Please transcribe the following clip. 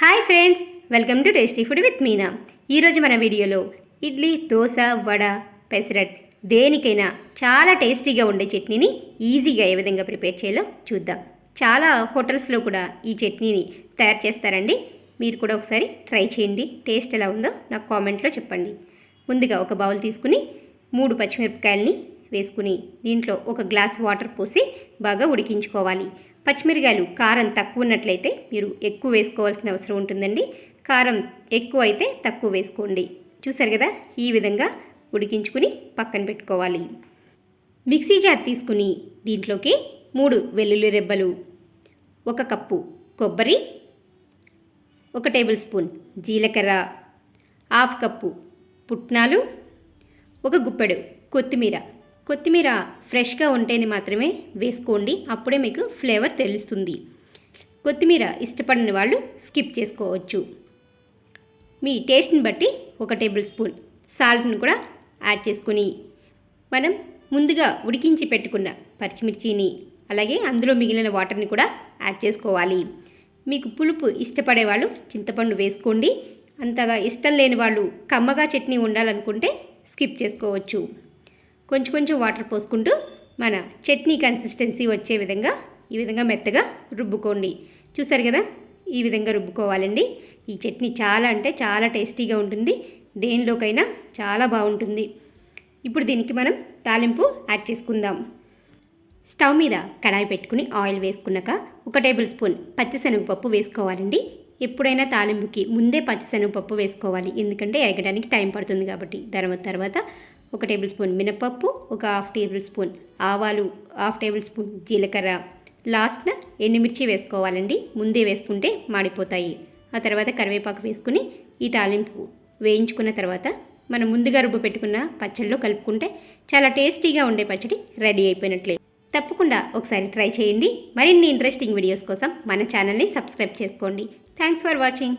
Hi friends, welcome to tasty food with Meena. ఈరోజు మన వీడియోలో ఇడ్లీ, దోశ, వడ, పెసరట్ దేనికైనా చాలా టేస్టీగా ఉండే చట్నీని ఈజీగా ఏ విధంగా ప్రిపేర్ చేయాలో చూద్దాం. చాలా హోటల్స్లో కూడా ఈ చట్నీని తయారు చేస్తారండి. మీరు కూడా ఒకసారి ట్రై చేయండి. టేస్ట్ ఎలా ఉందో నాకు కామెంట్లో చెప్పండి. ముందుగా ఒక బౌల్ తీసుకుని 3 పచ్చిమిరపకాయలని వేసుకుని దీంట్లో ఒక గ్లాస్ వాటర్ పోసి బాగా ఉడికించుకోవాలి. పచ్చిమిరకాయలు కారం తక్కువ ఉన్నట్లయితే మీరు ఎక్కువ వేసుకోవాల్సిన అవసరం ఉంటుందండి. కారం ఎక్కువ అయితే తక్కువ వేసుకోండి. చూసారు కదా, ఈ విధంగా ఉడికించుకుని పక్కన పెట్టుకోవాలి. మిక్సీ జార్ తీసుకుని దీంట్లోకి 3 వెల్లుల్లి రెబ్బలు, 1 కప్పు కొబ్బరి, 1 టేబుల్ స్పూన్ జీలకర్ర, 1/2 కప్పు పుట్నాలు, 1 గుప్పెడు కొత్తిమీర ఫ్రెష్గా ఉంటేనే మాత్రమే వేసుకోండి, అప్పుడే మీకు ఫ్లేవర్ తెలుస్తుంది. కొత్తిమీర ఇష్టపడిన వాళ్ళు స్కిప్ చేసుకోవచ్చు. మీ టేస్ట్ని బట్టి 1 టేబుల్ స్పూన్ సాల్ట్ని కూడా యాడ్ చేసుకుని మనం ముందుగా ఉడికించి పెట్టుకున్న పచ్చిమిర్చిని అలాగే అందులో మిగిలిన వాటర్ని కూడా యాడ్ చేసుకోవాలి. మీకు పులుపు ఇష్టపడే వాళ్ళు చింతపండు వేసుకోండి. అంతగా ఇష్టం లేని వాళ్ళు కమ్మగా చట్నీ ఉండాలనుకుంటే స్కిప్ చేసుకోవచ్చు. కొంచెం వాటర్ పోసుకుంటూ మన చట్నీ కన్సిస్టెన్సీ వచ్చే విధంగా ఈ విధంగా మెత్తగా రుబ్బుకోండి. చూసారు కదా, ఈ విధంగా రుబ్బుకోవాలండి. ఈ చట్నీ చాలా అంటే చాలా టేస్టీగా ఉంటుంది. దేనిలోకైనా చాలా బాగుంటుంది. ఇప్పుడు దీనికి మనం తాలింపు యాడ్ చేసుకుందాం. స్టవ్ మీద కడాయి పెట్టుకుని ఆయిల్ వేసుకున్నాక 1 టేబుల్ స్పూన్ పచ్చిశనగపప్పు వేసుకోవాలండి. ఎప్పుడైనా తాలింపుకి ముందే పచ్చిశనగపప్పు వేసుకోవాలి, ఎందుకంటే ఎగడానికి టైం పడుతుంది కాబట్టి. తర్వాత 1 టేబుల్ స్పూన్ మినపప్పు, 1/2 టేబుల్ స్పూన్ ఆవాలు, 1/2 టేబుల్ స్పూన్ జీలకర్ర, లాస్ట్న ఎండుమిర్చి వేసుకోవాలండి. ముందే వేసుకుంటే మాడిపోతాయి. ఆ తర్వాత కరివేపాకు వేసుకుని ఈ తాలింపు వేయించుకున్న తర్వాత మనం ముందుగా రుబ్బు పెట్టుకున్న పచ్చడిలో కలుపుకుంటే చాలా టేస్టీగా ఉండే పచ్చడి రెడీ అయిపోయినట్లే. తప్పకుండా ఒకసారి ట్రై చేయండి. మరిన్ని ఇంట్రెస్టింగ్ వీడియోస్ కోసం మన ఛానల్ని సబ్స్క్రైబ్ చేసుకోండి. Thanks for watching.